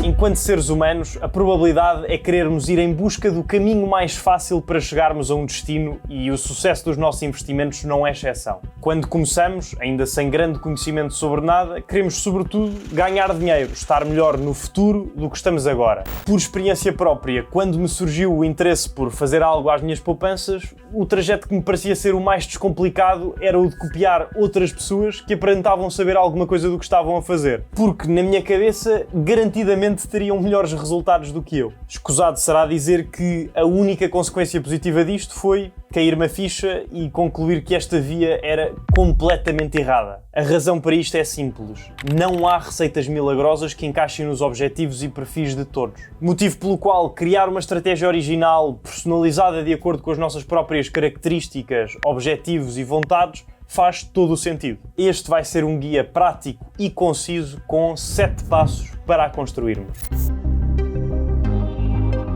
Enquanto seres humanos, a probabilidade é querermos ir em busca do caminho mais fácil para chegarmos a um destino e o sucesso dos nossos investimentos não é exceção. Quando começamos, ainda sem grande conhecimento sobre nada, queremos sobretudo ganhar dinheiro, estar melhor no futuro do que estamos agora. Por experiência própria, quando me surgiu o interesse por fazer algo às minhas poupanças, o trajeto que me parecia ser o mais descomplicado era o de copiar outras pessoas que aparentavam saber alguma coisa do que estavam a fazer. Porque, na minha cabeça, garantidamente teriam melhores resultados do que eu. Escusado será dizer que a única consequência positiva disto foi cair-me a ficha e concluir que esta via era completamente errada. A razão para isto é simples. Não há receitas milagrosas que encaixem nos objetivos e perfis de todos. Motivo pelo qual criar uma estratégia original, personalizada de acordo com as nossas próprias características, objetivos e vontades, faz todo o sentido. Este vai ser um guia prático e conciso com 7 passos para a construirmos.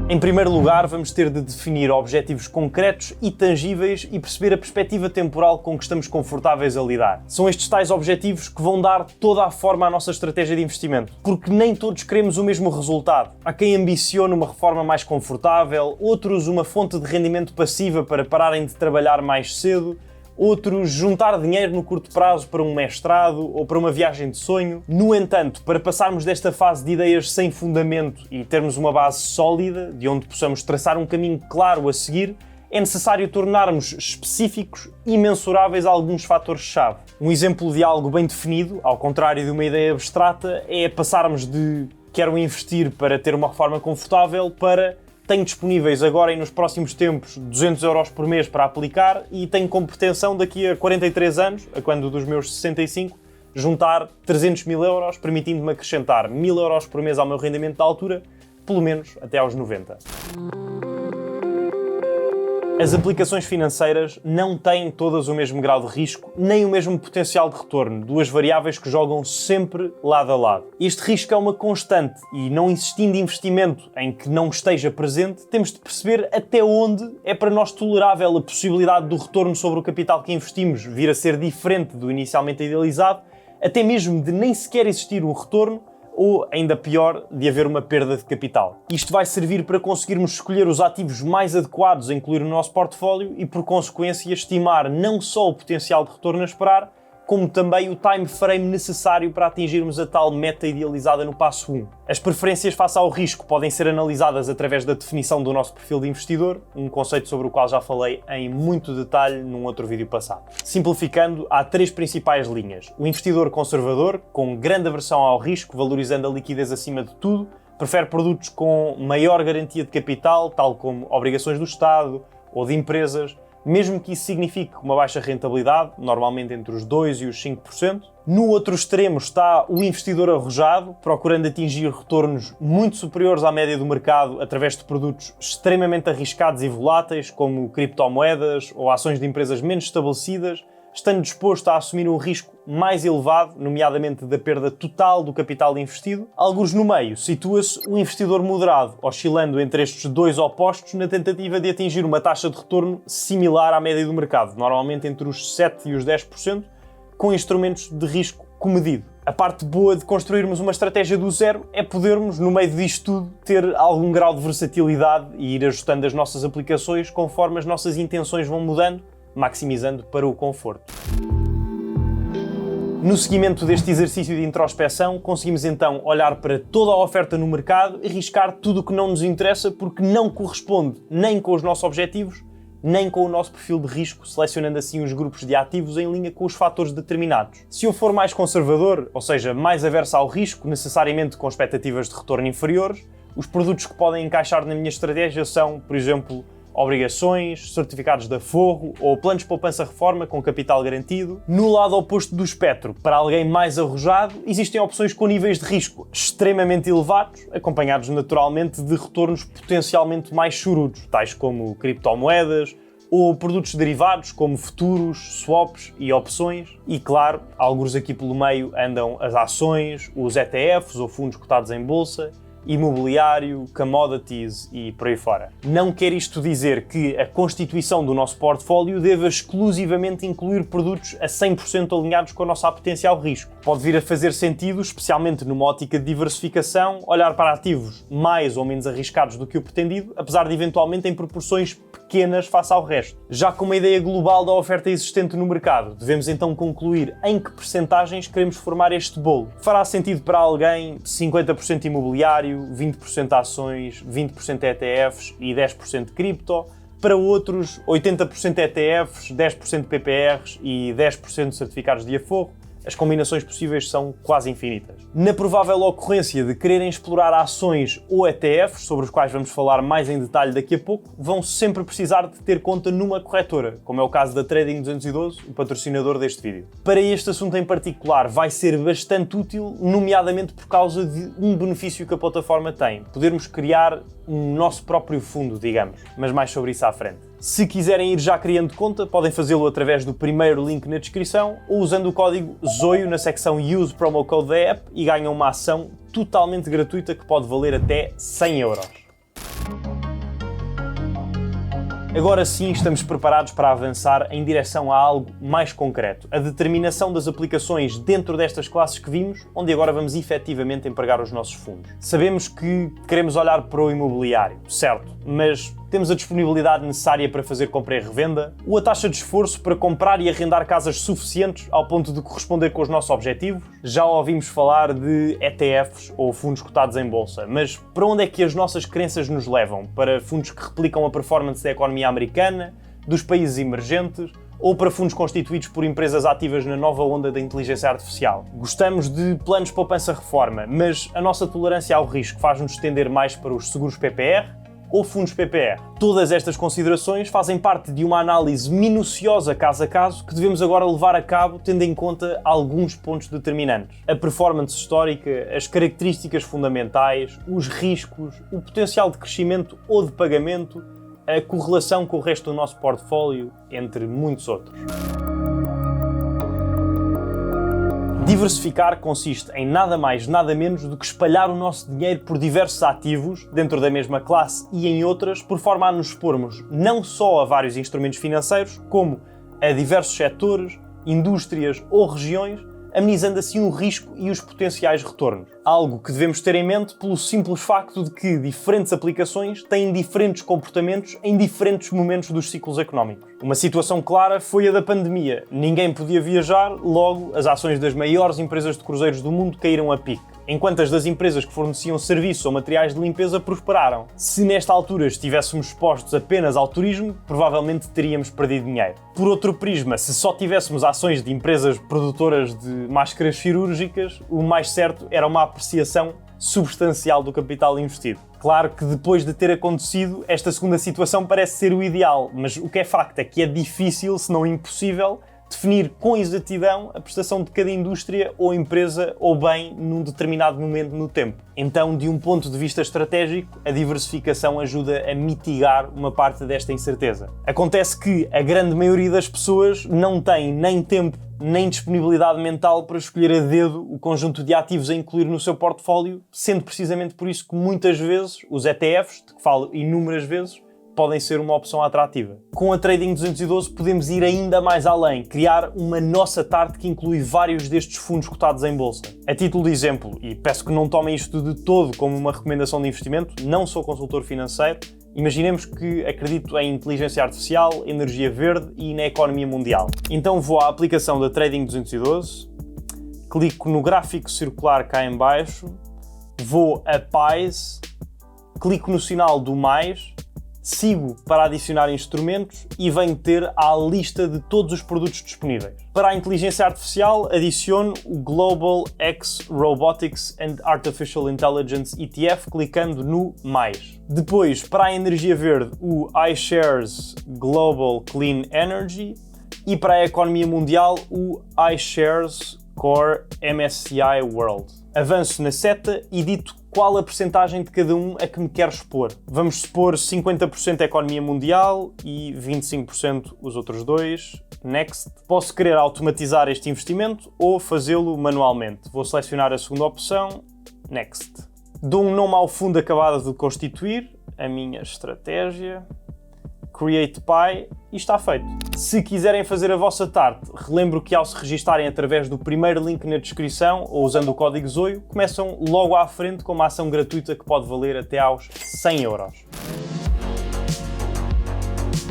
Em primeiro lugar, vamos ter de definir objetivos concretos e tangíveis e perceber a perspectiva temporal com que estamos confortáveis a lidar. São estes tais objetivos que vão dar toda a forma à nossa estratégia de investimento, porque nem todos queremos o mesmo resultado. Há quem ambicione uma reforma mais confortável, outros uma fonte de rendimento passiva para pararem de trabalhar mais cedo, outros juntar dinheiro no curto prazo para um mestrado ou para uma viagem de sonho. No entanto, para passarmos desta fase de ideias sem fundamento e termos uma base sólida, de onde possamos traçar um caminho claro a seguir, é necessário tornarmos específicos e mensuráveis alguns fatores-chave. Um exemplo de algo bem definido, ao contrário de uma ideia abstrata, é passarmos de quero investir para ter uma reforma confortável para tenho disponíveis agora e nos próximos tempos 200 euros por mês para aplicar e tenho como pretensão daqui a 43 anos, a quando dos meus 65, juntar 300 mil euros, permitindo-me acrescentar 1000 euros por mês ao meu rendimento da altura, pelo menos até aos 90. As aplicações financeiras não têm todas o mesmo grau de risco, nem o mesmo potencial de retorno, duas variáveis que jogam sempre lado a lado. Este risco é uma constante e, não existindo investimento em que não esteja presente, temos de perceber até onde é para nós tolerável a possibilidade do retorno sobre o capital que investimos vir a ser diferente do inicialmente idealizado, até mesmo de nem sequer existir um retorno, ou, ainda pior, de haver uma perda de capital. Isto vai servir para conseguirmos escolher os ativos mais adequados a incluir no nosso portfólio e, por consequência, estimar não só o potencial de retorno a esperar, como também o time frame necessário para atingirmos a tal meta idealizada no passo 1. As preferências face ao risco podem ser analisadas através da definição do nosso perfil de investidor, um conceito sobre o qual já falei em muito detalhe num outro vídeo passado. Simplificando, há 3 principais linhas. O investidor conservador, com grande aversão ao risco, valorizando a liquidez acima de tudo, prefere produtos com maior garantia de capital, tal como obrigações do Estado ou de empresas, mesmo que isso signifique uma baixa rentabilidade, normalmente entre os 2% e os 5%. No outro extremo está o investidor arrojado, procurando atingir retornos muito superiores à média do mercado através de produtos extremamente arriscados e voláteis, como criptomoedas ou ações de empresas menos estabelecidas, estando disposto a assumir um risco mais elevado, nomeadamente da perda total do capital investido. Alguns no meio, situa-se o investidor moderado, oscilando entre estes 2 opostos na tentativa de atingir uma taxa de retorno similar à média do mercado, normalmente entre os 7% e os 10%, com instrumentos de risco comedido. A parte boa de construirmos uma estratégia do zero é podermos, no meio disto tudo, ter algum grau de versatilidade e ir ajustando as nossas aplicações conforme as nossas intenções vão mudando, maximizando para o conforto. No seguimento deste exercício de introspeção, conseguimos então olhar para toda a oferta no mercado e riscar tudo o que não nos interessa porque não corresponde nem com os nossos objetivos, nem com o nosso perfil de risco, selecionando assim os grupos de ativos em linha com os fatores determinados. Se eu for mais conservador, ou seja, mais averso ao risco, necessariamente com expectativas de retorno inferiores, os produtos que podem encaixar na minha estratégia são, por exemplo, obrigações, certificados de aforro ou planos de poupança-reforma com capital garantido. No lado oposto do espectro, para alguém mais arrojado, existem opções com níveis de risco extremamente elevados, acompanhados naturalmente de retornos potencialmente mais chorudos, tais como criptomoedas ou produtos derivados como futuros, swaps e opções. E claro, alguns aqui pelo meio andam as ações, os ETFs ou fundos cotados em bolsa imobiliário, commodities e por aí fora. Não quer isto dizer que a constituição do nosso portfólio deva exclusivamente incluir produtos a 100% alinhados com a nossa apetência ao risco. Pode vir a fazer sentido, especialmente numa ótica de diversificação, olhar para ativos mais ou menos arriscados do que o pretendido, apesar de eventualmente em proporções pequenas face ao resto. Já com uma ideia global da oferta existente no mercado, devemos então concluir em que percentagens queremos formar este bolo. Fará sentido para alguém 50% imobiliário, 20% ações, 20% ETFs e 10% cripto. Para outros, 80% ETFs, 10% PPRs e 10% certificados de aforro. As combinações possíveis são quase infinitas. Na provável ocorrência de quererem explorar ações ou ETFs, sobre os quais vamos falar mais em detalhe daqui a pouco, vão sempre precisar de ter conta numa corretora, como é o caso da Trading 212, o patrocinador deste vídeo. Para este assunto em particular vai ser bastante útil, nomeadamente por causa de um benefício que a plataforma tem, podermos criar um nosso próprio fundo, digamos, mas mais sobre isso à frente. Se quiserem ir já criando conta, podem fazê-lo através do primeiro link na descrição ou usando o código ZOIO na secção Use Promo Code da app e ganham uma ação totalmente gratuita que pode valer até 100€. Agora sim estamos preparados para avançar em direção a algo mais concreto, a determinação das aplicações dentro destas classes que vimos, onde agora vamos efetivamente empregar os nossos fundos. Sabemos que queremos olhar para o imobiliário, certo, mas temos a disponibilidade necessária para fazer compra e revenda, ou a taxa de esforço para comprar e arrendar casas suficientes ao ponto de corresponder com os nossos objetivos? Já ouvimos falar de ETFs ou fundos cotados em bolsa, mas para onde é que as nossas crenças nos levam? Para fundos que replicam a performance da economia americana, dos países emergentes, ou para fundos constituídos por empresas ativas na nova onda da inteligência artificial? Gostamos de planos de poupança-reforma, mas a nossa tolerância ao risco faz-nos tender mais para os seguros PPR ou fundos PPR. Todas estas considerações fazem parte de uma análise minuciosa caso a caso que devemos agora levar a cabo tendo em conta alguns pontos determinantes. A performance histórica, as características fundamentais, os riscos, o potencial de crescimento ou de pagamento, a correlação com o resto do nosso portfólio, entre muitos outros. Diversificar consiste em nada mais, nada menos do que espalhar o nosso dinheiro por diversos ativos, dentro da mesma classe e em outras, por forma a nos expormos não só a vários instrumentos financeiros, como a diversos setores, indústrias ou regiões, amenizando assim o risco e os potenciais retornos. Algo que devemos ter em mente pelo simples facto de que diferentes aplicações têm diferentes comportamentos em diferentes momentos dos ciclos económicos. Uma situação clara foi a da pandemia. Ninguém podia viajar, logo as ações das maiores empresas de cruzeiros do mundo caíram a pique, enquanto as das empresas que forneciam serviços ou materiais de limpeza prosperaram. Se nesta altura estivéssemos expostos apenas ao turismo, provavelmente teríamos perdido dinheiro. Por outro prisma, se só tivéssemos ações de empresas produtoras de máscaras cirúrgicas, o mais certo era uma apreciação substancial do capital investido. Claro que depois de ter acontecido, esta segunda situação parece ser o ideal, mas o que é facto é que é difícil, se não impossível, definir com exatidão a prestação de cada indústria ou empresa ou bem num determinado momento no tempo. Então, de um ponto de vista estratégico, a diversificação ajuda a mitigar uma parte desta incerteza. Acontece que a grande maioria das pessoas não tem nem tempo nem disponibilidade mental para escolher a dedo o conjunto de ativos a incluir no seu portfólio, sendo precisamente por isso que muitas vezes os ETFs, de que falo inúmeras vezes, podem ser uma opção atrativa. Com a Trading 212 podemos ir ainda mais além, criar uma nossa tarde que inclui vários destes fundos cotados em bolsa. A título de exemplo, e peço que não tomem isto de todo como uma recomendação de investimento, não sou consultor financeiro, imaginemos que acredito em inteligência artificial, energia verde e na economia mundial. Então vou à aplicação da Trading 212, clico no gráfico circular cá em baixo, vou a PAIS, clico no sinal do mais, sigo para adicionar instrumentos e venho ter a lista de todos os produtos disponíveis. Para a inteligência artificial, adiciono o Global X Robotics and Artificial Intelligence ETF clicando no mais. Depois, para a energia verde, o iShares Global Clean Energy e para a economia mundial, o iShares Core MSCI World. Avanço na seta e dito qual a percentagem de cada um a que me quero expor. Vamos supor 50% a economia mundial e 25% os outros dois. Next. Posso querer automatizar este investimento ou fazê-lo manualmente. Vou selecionar a segunda opção. Next. Dou um nome ao fundo acabado de constituir, a minha estratégia, Create Pie, e está feito. Se quiserem fazer a vossa tarte, relembro que ao se registarem através do primeiro link na descrição ou usando o código ZOIO, começam logo à frente com uma ação gratuita que pode valer até aos 100€.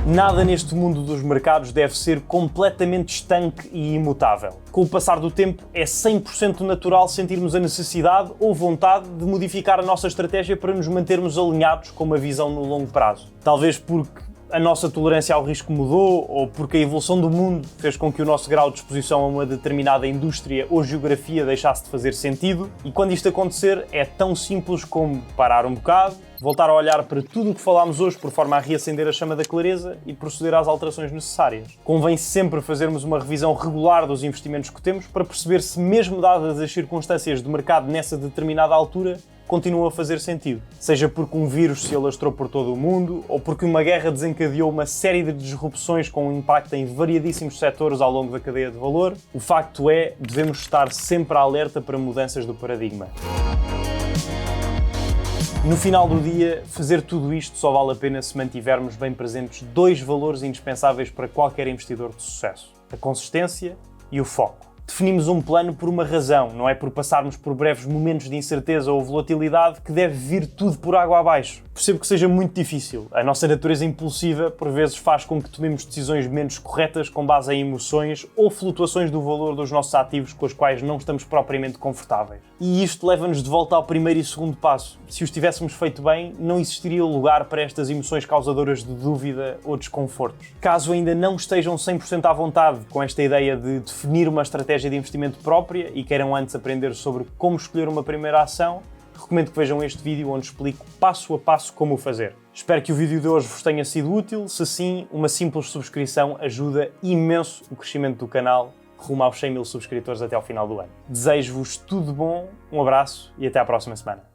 Nada neste mundo dos mercados deve ser completamente estanque e imutável. Com o passar do tempo, é 100% natural sentirmos a necessidade ou vontade de modificar a nossa estratégia para nos mantermos alinhados com uma visão no longo prazo. Talvez porque a nossa tolerância ao risco mudou ou porque a evolução do mundo fez com que o nosso grau de exposição a uma determinada indústria ou geografia deixasse de fazer sentido, e quando isto acontecer é tão simples como parar um bocado, voltar a olhar para tudo o que falámos hoje por forma a reacender a chama da clareza e proceder às alterações necessárias. Convém sempre fazermos uma revisão regular dos investimentos que temos para perceber se, mesmo dadas as circunstâncias de mercado nessa determinada altura, continuam a fazer sentido. Seja porque um vírus se alastrou por todo o mundo ou porque uma guerra desencadeou uma série de disrupções com um impacto em variadíssimos setores ao longo da cadeia de valor, o facto é, devemos estar sempre alerta para mudanças do paradigma. No final do dia, fazer tudo isto só vale a pena se mantivermos bem presentes dois valores indispensáveis para qualquer investidor de sucesso: a consistência e o foco. Definimos um plano por uma razão, não é por passarmos por breves momentos de incerteza ou volatilidade que deve vir tudo por água abaixo. Percebo que seja muito difícil. A nossa natureza impulsiva, por vezes, faz com que tomemos decisões menos corretas com base em emoções ou flutuações do valor dos nossos ativos com os quais não estamos propriamente confortáveis. E isto leva-nos de volta ao primeiro e segundo passo. Se os tivéssemos feito bem, não existiria lugar para estas emoções causadoras de dúvida ou desconfortos. Caso ainda não estejam 100% à vontade com esta ideia de definir uma estratégia de investimento própria e queiram antes aprender sobre como escolher uma primeira ação, recomendo que vejam este vídeo onde explico passo a passo como o fazer. Espero que o vídeo de hoje vos tenha sido útil. Se sim, uma simples subscrição ajuda imenso o crescimento do canal rumo aos 100 mil subscritores até ao final do ano. Desejo-vos tudo bom, um abraço e até à próxima semana.